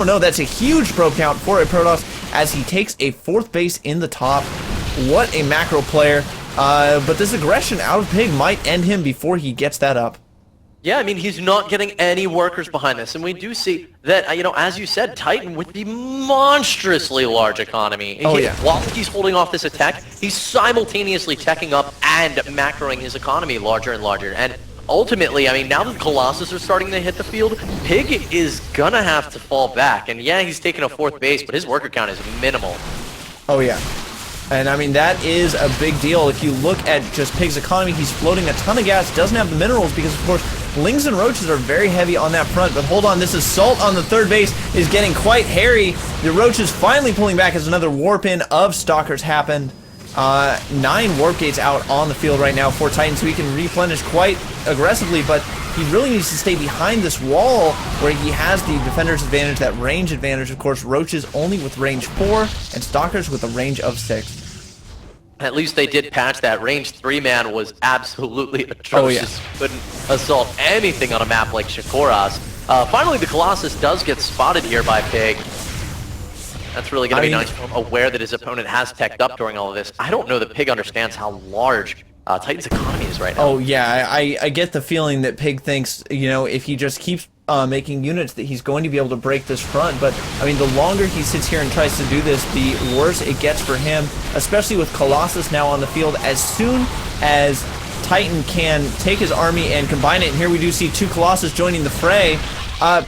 Oh no, that's a huge probe count for a Protoss as he takes a 4th base in the top. What a macro player. But this aggression out of Pig might end him before he gets that up. Yeah, I mean, he's not getting any workers behind this, and we do see that, you know, as you said, Titan with the monstrously large economy. Oh, yeah. While he's holding off this attack, he's simultaneously teching up and macroing his economy larger and larger. And ultimately, I mean, now that Colossus are starting to hit the field, Pig is gonna have to fall back. And yeah, he's taking a 4th base, but his worker count is minimal. Oh, yeah. And I mean, that is a big deal. If you look at just Pig's economy, he's floating a ton of gas, doesn't have the minerals because, of course, Lings and Roaches are very heavy on that front. But hold on, this assault on the 3rd base is getting quite hairy. The Roaches finally pulling back as another warp-in of Stalkers happened. 9 warp gates out on the field right now for Titan, so he can replenish quite aggressively, but he really needs to stay behind this wall where he has the defender's advantage, that range advantage. Of course, Roaches only with range 4 and Stalkers with a range of 6. At least they did patch that. Range 3-man was absolutely atrocious. Oh, yeah. Couldn't assault anything on a map like Shakuras. Finally, the Colossus does get spotted here by Pig. That's really going to be nice for him, aware that his opponent has teched up during all of this. I don't know that Pig understands how large Titan's economy is right now. Oh, yeah, I get the feeling that Pig thinks, you know, if he just keeps making units that he's going to be able to break this front, but I mean, the longer he sits here and tries to do this, the worse it gets for him, especially with Colossus now on the field. As soon as Titan can take his army and combine it, and here we do see 2 Colossus joining the fray,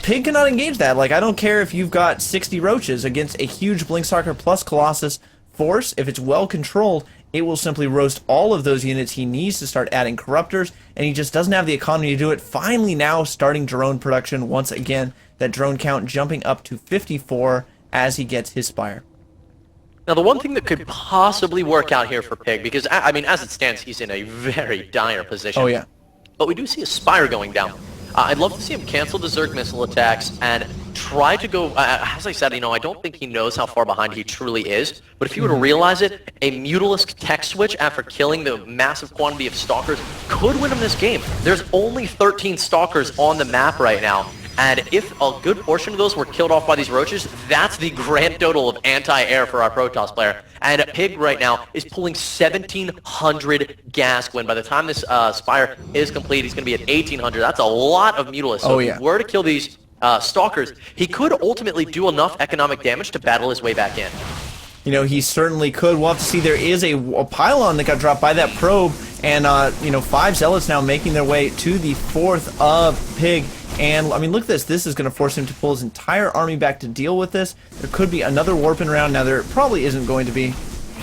Pig cannot engage that. Like, I don't care if you've got 60 Roaches against a huge Blinkstalker plus Colossus force. If it's well controlled, it will simply roast all of those units. He needs to start adding Corruptors, and he just doesn't have the economy to do it. Finally now starting drone production once again. That drone count jumping up to 54 as he gets his Spire. Now, the one thing that could possibly work out here for Pig, because, I mean, as it stands, he's in a very dire position. Oh, yeah. But we do see a Spire going down. I'd love to see him cancel the Zerg missile attacks and try to go, as I said, you know, I don't think he knows how far behind he truly is, but if he were to realize it, a Mutalisk tech switch after killing the massive quantity of Stalkers could win him this game. There's only 13 Stalkers on the map right now, and if a good portion of those were killed off by these Roaches, that's the grand total of anti-air for our Protoss player. And Pig right now is pulling 1,700 gas when by the time this Spire is complete, he's going to be at 1,800. That's a lot of Mutalisks. So if he were to kill these Stalkers, he could ultimately do enough economic damage to battle his way back in. You know, he certainly could. We'll have to see. There is a pylon that got dropped by that probe, and, you know, 5 Zealots now making their way to the 4th of Pig. And, I mean, look at this. This is going to force him to pull his entire army back to deal with this. There could be another warping round. Now, there probably isn't going to be,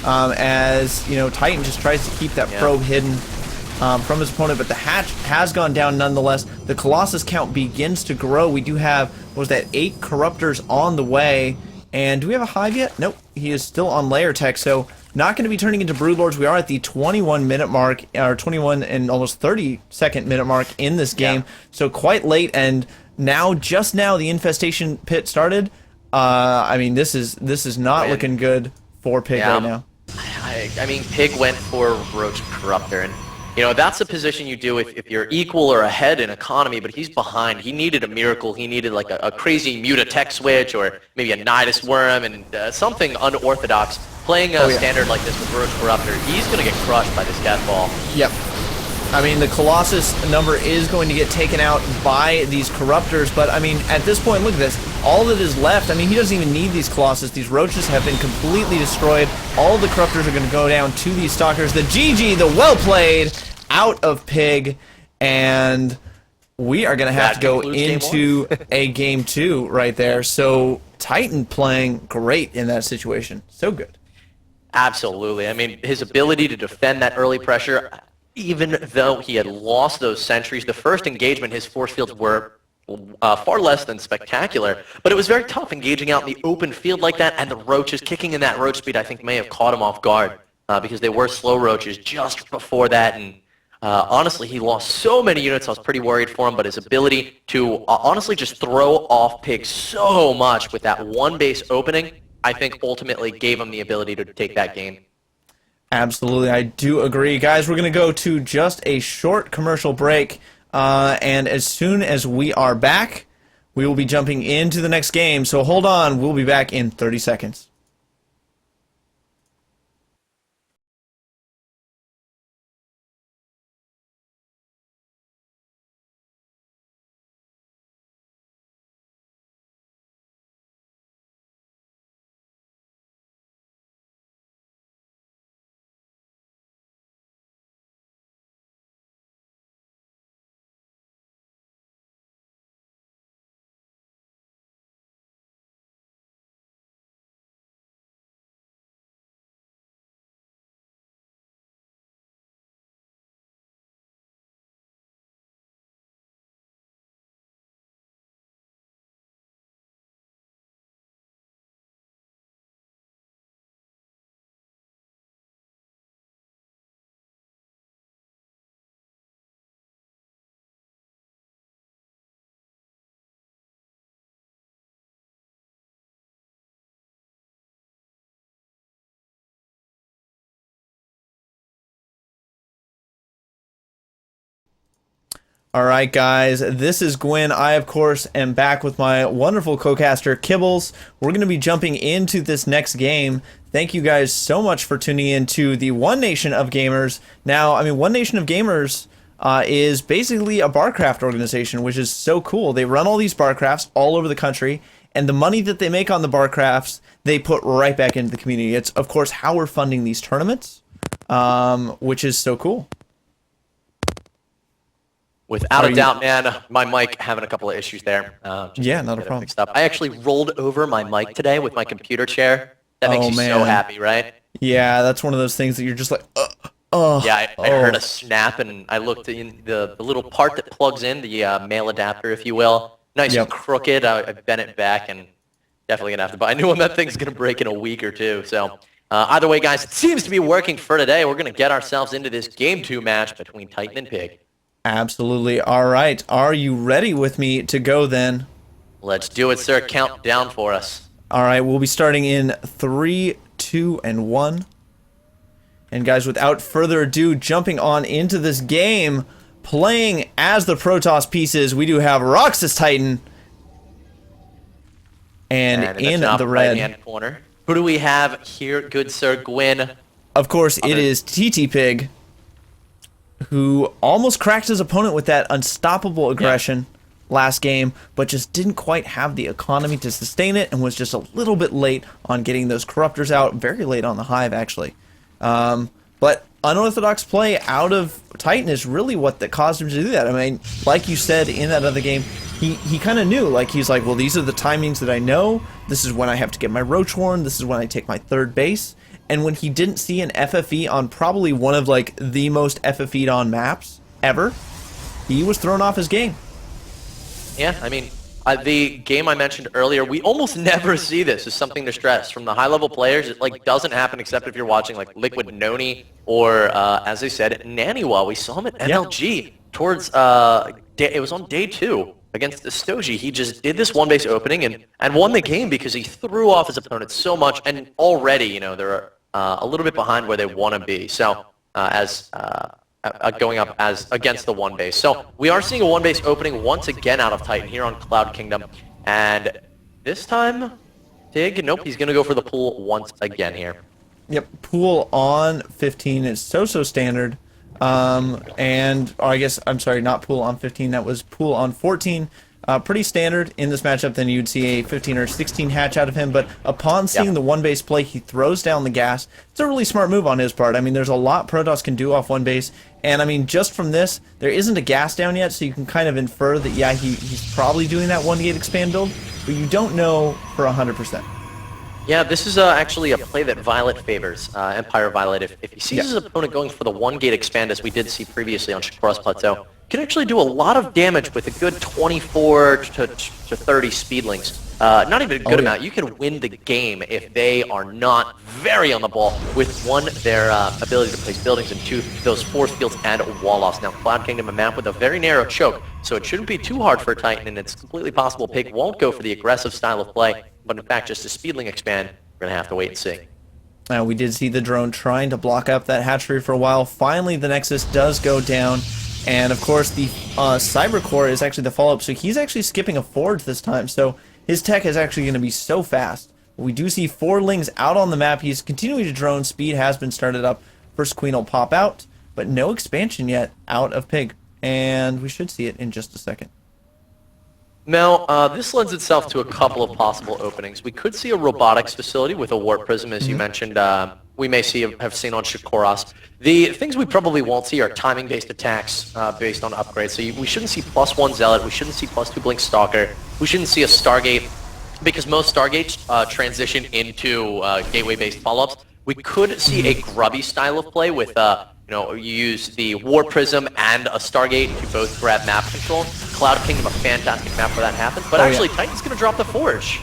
as, you know, Titan just tries to keep that probe hidden from his opponent. But the hatch has gone down nonetheless. The Colossus count begins to grow. We do have, what was that, 8 Corruptors on the way. And do we have a Hive yet? Nope. He is still on layer tech, so not going to be turning into Broodlords. We are at the 21-minute mark, or 21 and almost 30-second minute mark in this game, so quite late. And now, just now, the infestation pit started. I mean, this is not looking good for Pig right now. I mean, Pig went for Roach Corruptor, and you know, that's a position you do if you're equal or ahead in economy, but he's behind. He needed a miracle. He needed like a crazy Muta tech switch or maybe a Nidus Worm and something unorthodox. Playing a standard like this with Roach Corruptor, he's going to get crushed by this Catball. Yep. I mean, the Colossus number is going to get taken out by these Corruptors, but I mean, at this point, look at this. All that is left, I mean, he doesn't even need these Colossus. These Roaches have been completely destroyed. All of the Corruptors are going to go down to these Stalkers. The GG, the well played, out of Pig, and we are going to have to go into a game 2 right there. So, Titan playing great in that situation. So good. Absolutely. I mean, his ability to defend that early pressure, even though he had lost those sentries, the first engagement, his force fields were far less than spectacular, but it was very tough engaging out in the open field like that, and the Roaches kicking in that Roach speed I think may have caught him off guard because they were slow Roaches just before that, and honestly, he lost so many units, I was pretty worried for him, but his ability to honestly just throw off Pig so much with that one base opening, I think ultimately gave him the ability to take that game. Absolutely, I do agree. Guys, we're going to go to just a short commercial break, and as soon as we are back, We will be jumping into the next game, so hold on. We'll be back in 30 seconds. Alright guys, this is Gwyn. I of course am back with my wonderful co-caster Kibbles. We're going to be jumping into this next game. Thank you guys so much for tuning in to the One Nation of Gamers. Now, I mean, One Nation of Gamers is basically a barcraft organization, which is so cool. They run all these barcrafts all over the country, and the money that they make on the barcrafts, they put right back into the community. It's of course how we're funding these tournaments, which is so cool. Without a doubt, man, my mic having a couple of issues there. Yeah, not a problem. Fixed up. I actually rolled over my mic today with my computer chair. That makes you so happy, right? Yeah, that's one of those things that you're just like, Yeah, I heard a snap, and I looked in the little part that plugs in, the male adapter, if you will. Nice and crooked. I bent it back, and definitely going to have to buy a new one. That thing's going to break in a week or two. So either way, guys, it seems to be working for today. We're going to get ourselves into this Game 2 match between Titan and Pig. Absolutely. All right. Are you ready with me to go then? Let's do it, sir. Count down for us. All right. We'll be starting in 3, 2, and 1. And guys, without further ado, jumping on into this game, playing as the Protoss pieces, we do have RoX.KIS.TitaN. And in the red right-hand corner, who do we have here, good sir Gwyn? Of course, it is Tt.PiG, who almost cracked his opponent with that unstoppable aggression last game, but just didn't quite have the economy to sustain it and was just a little bit late on getting those corruptors out, very late on the hive, actually. But unorthodox play out of Titan is really what that caused him to do that. I mean, like you said in that other game, he kind of knew, like, he's like, well, these are the timings that I know, this is when I have to get my Roach Horn, this is when I take my third base. And when he didn't see an FFE on probably one of, like, the most FFE'd on maps ever, he was thrown off his game. Yeah, I mean, the game I mentioned earlier, we almost never see this as something to stress. From the high-level players, it, like, doesn't happen except if you're watching, like, Liquid Noni or, as I said, Naniwa. We saw him at MLG towards, it was on day 2 against Stoji. He just did this one-base opening and won the game because he threw off his opponent so much, and already, you know, there are a little bit behind where they want to be. So going up as against the one base. So we are seeing a one base opening once again out of Titan here on Cloud Kingdom, and this time, Tig, nope, he's gonna go for the pool once again here. Yep, pool on 15 is so standard. And I guess I'm sorry, not pool on 15. That was pool on 14. Pretty standard in this matchup. Then you'd see a 15 or 16 hatch out of him, but upon seeing the one base play, he throws down the gas. It's a really smart move on his part. I mean, there's a lot Protoss can do off one base, and I mean, just from this, there isn't a gas down yet, so you can kind of infer that, yeah, he's probably doing that 1-gate expand build, but you don't know for 100%. Yeah, this is actually a play that Violet favors, Empire Violet. If he sees his opponent going for the 1-gate expand, as we did see previously on Shakora's Plateau, can actually do a lot of damage with a good 24 to 30 speedlings. Not even a good amount. You can win the game if they are not very on the ball with, one, their ability to place buildings, and two, those force fields and wall-offs. Now, Cloud Kingdom, a map with a very narrow choke, so it shouldn't be too hard for Titan, and it's completely possible Pig won't go for the aggressive style of play, but in fact, just a speedling expand, we're going to have to wait and see. We did see the drone trying to block up that hatchery for a while. Finally, the Nexus does go down. And of course, the Cyber Core is actually the follow-up, so he's actually skipping a forge this time. So his tech is actually going to be so fast. We do see 4 Lings out on the map. He's continuing to drone. Speed has been started up. First Queen will pop out, but no expansion yet out of Pig. And we should see it in just a second. Now, this lends itself to a couple of possible openings. We could see a robotics facility with a warp prism, as you mentioned. We may have seen on Shikoras. The things we probably won't see are timing-based attacks based on upgrades. So we shouldn't see +1 Zealot. We shouldn't see +2 Blink Stalker. We shouldn't see a Stargate, because most Stargates transition into gateway-based follow-ups. We could see a grubby style of play with you use the War Prism and a Stargate to both grab map control. Cloud Kingdom, a fantastic map where that happens. But actually, Titan's going to drop the Forge.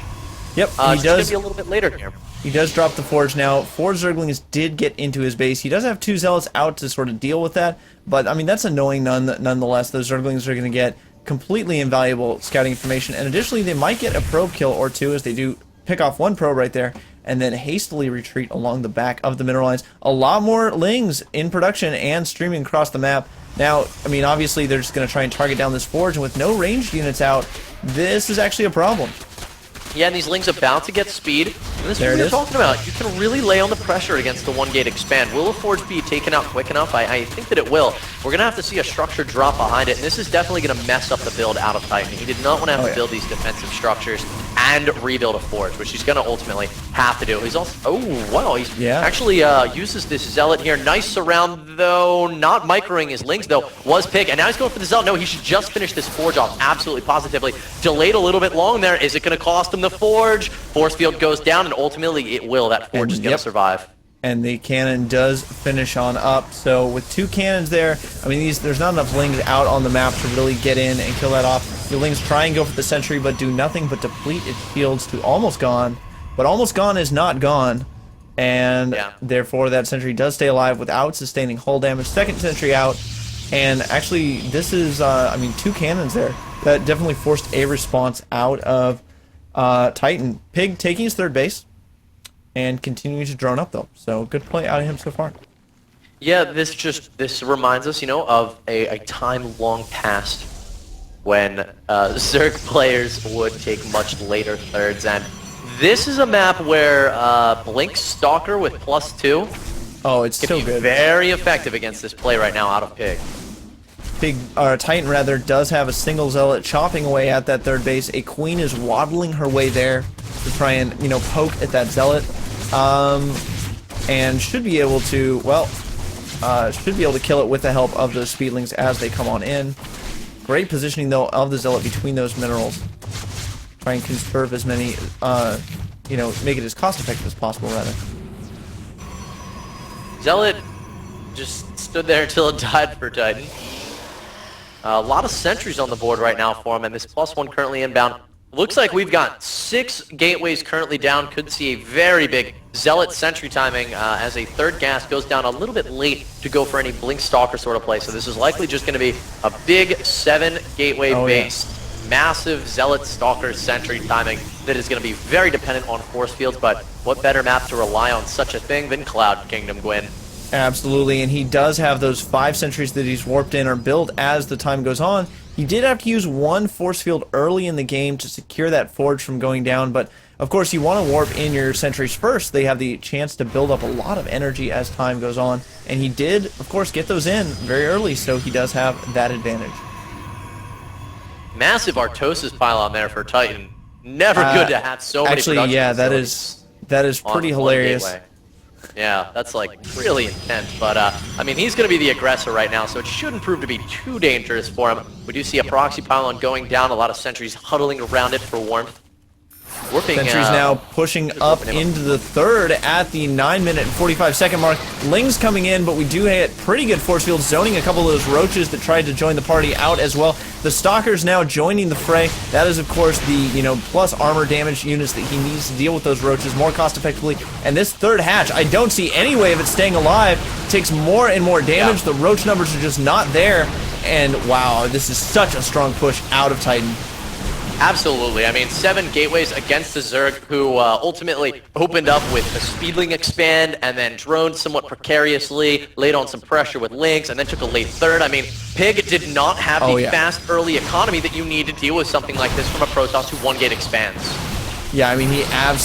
Yep, he it's does. going to be a little bit later here. He does drop the Forge now. 4 Zerglings did get into his base. He does have 2 Zealots out to sort of deal with that. But, I mean, that's annoying nonetheless. Those Zerglings are going to get completely invaluable scouting information. And additionally, they might get a probe kill or 2 as they do pick off 1 probe right there and then hastily retreat along the back of the mineral lines. A lot more Lings in production and streaming across the map. Now, I mean, obviously, they're just going to try and target down this Forge, and with no ranged units out, this is actually a problem. Yeah, and these Lings about to get speed. And this is what we're talking about. You can really lay on the pressure against the 1 gate expand. Will a Forge be taken out quick enough? I think that it will. We're going to have to see a structure drop behind it, and this is definitely going to mess up the build out of Titan. He did not want to have to build these defensive structures and rebuild a Forge, which he's going to ultimately have to do. He's also... Oh, wow. He's actually uses this Zealot here. Nice surround, though. Not microing his Lings, though. Was Pig, and now he's going for the Zealot. No, he should just finish this Forge off, absolutely, positively. Delayed a little bit long there. Is it going to cost him the Forge? Force field goes down, and ultimately it will. That Forge is going to survive. And the cannon does finish on up. So with 2 cannons there, I mean, there's not enough Lings out on the map to really get in and kill that off. Your Lings try and go for the sentry, but do nothing but deplete its shields to almost gone. But almost gone is not gone. And therefore that sentry does stay alive without sustaining hull damage. Second sentry out. And actually, this is, I mean, 2 cannons there. That definitely forced a response out of Titan. Pig taking his 3rd base and continuing to drone up, though. So good play out of him so far. Yeah, this reminds us, you know, of a time long past when Zerg players would take much later thirds, and this is a map where Blink Stalker with +2 it's so good. Can be very effective against this play right now out of Pig. Titan rather does have a single Zealot chopping away at that 3rd base. A Queen is waddling her way there to try and, you know, poke at that Zealot. And should be able to, kill it with the help of those Speedlings as they come on in. Great positioning, though, of the Zealot between those minerals. Try and conserve as many, you know, make it as cost-effective as possible, rather. Zealot just stood there until it died for Titan. A lot of sentries on the board right now for him, and this +1 currently inbound. Looks like we've got 6 gateways currently down. Could see a very big Zealot sentry timing as a 3rd gas goes down a little bit late to go for any Blink Stalker sort of play. So this is likely just going to be a big 7 gateway based, massive Zealot Stalker sentry timing that is going to be very dependent on force fields. But what better map to rely on such a thing than Cloud Kingdom, Gwyn? Absolutely, and he does have those 5 sentries that he's warped in or built as the time goes on. He did have to use 1 force field early in the game to secure that Forge from going down, but of course you want to warp in your sentries first. They have the chance to build up a lot of energy as time goes on, and he did, of course, get those in very early, so he does have that advantage. Massive Artosis pylon there for Titan. Never good to have so many actually, yeah, that is pretty hilarious. Yeah, that's like really intense, but I mean, he's going to be the aggressor right now, so it shouldn't prove to be too dangerous for him. We do see a proxy pylon going down, a lot of sentries huddling around it for warmth. Sentries now pushing up into the 3rd at the 9-minute and 45-second mark. Lings coming in, but we do hit pretty good force fields, zoning a couple of those roaches that tried to join the party out as well. The Stalkers now joining the fray. That is, of course, the, you know, plus armor damage units that he needs to deal with those roaches more cost effectively. And this 3rd hatch, I don't see any way of it staying alive. It takes more and more damage. The roach numbers are just not there. And wow, this is such a strong push out of Titan. Absolutely. I mean, 7 gateways against the Zerg, who ultimately opened up with a speedling expand and then droned somewhat precariously, laid on some pressure with links, and then took a late third. I mean, PiG did not have the fast early economy that you need to deal with something like this from a Protoss who 1 gate expands. Yeah, I mean, he